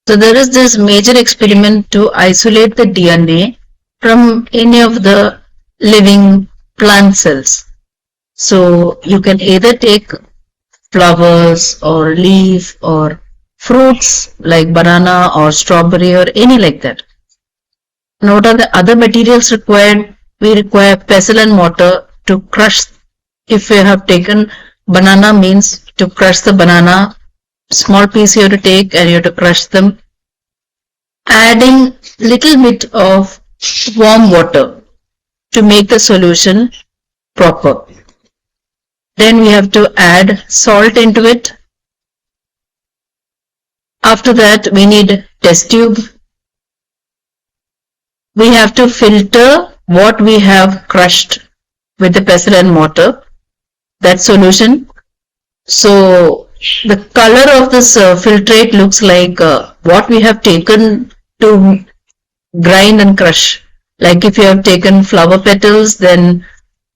So there is this major experiment to isolate the DNA from any of the living plant cells. So you can either take flowers or leaf or fruits like banana or strawberry or any like that. And what are the other materials required? We require pestle and mortar to crush. If you have taken banana, means to crush the banana, small piece you have to take and you have to crush them. Adding little bit of warm water to make the solution proper. Then we have to add salt into it. After that, we need test tube. We have to filter what we have crushed with the pestle and mortar, that solution. So the color of this filtrate looks like what we have taken to grind and crush. Like if you have taken flower petals, then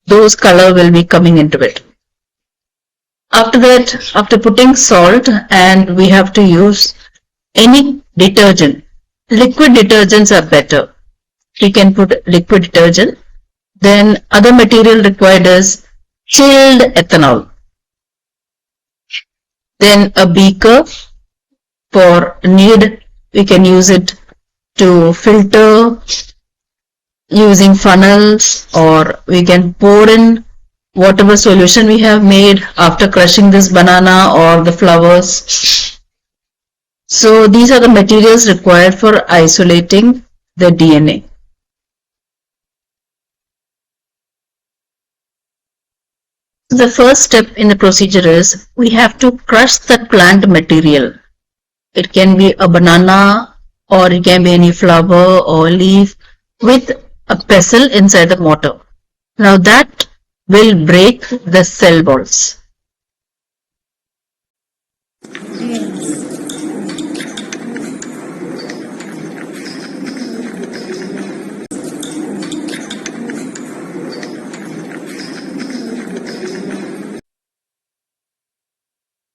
those color will be coming into it. After that, after putting salt, and we have to use any detergent. Liquid detergents are better. We can put liquid detergent. Then other material required is chilled ethanol. Then a beaker for need. We can use it to filter using funnels, or we can pour in whatever solution we have made after crushing this banana or the flowers. So these are the materials required for isolating the DNA. The first step in the procedure is we have to crush the plant material. It can be a banana or it can be any flower or leaf with a pestle inside the mortar. Now that will break the cell walls.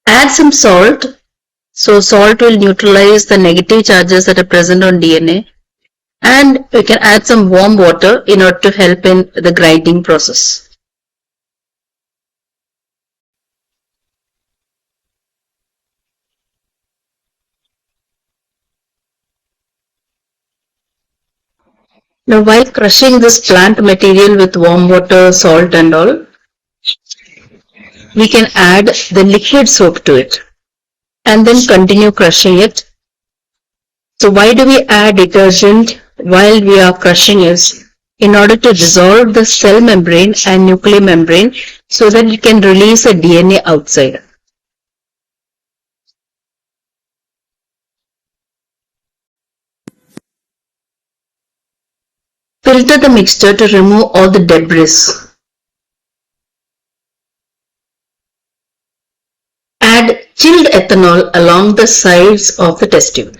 Add some salt. So salt will neutralize the negative charges that are present on DNA. And we can add some warm water in order to help in the grinding process. Now while crushing this plant material with warm water, salt and all, we can add the liquid soap to it and then continue crushing it. So why do we add detergent while we are crushing is in order to dissolve the cell membrane and nuclear membrane so that it can release the DNA outside. Filter the mixture to remove all the debris. Add chilled ethanol along the sides of the test tube.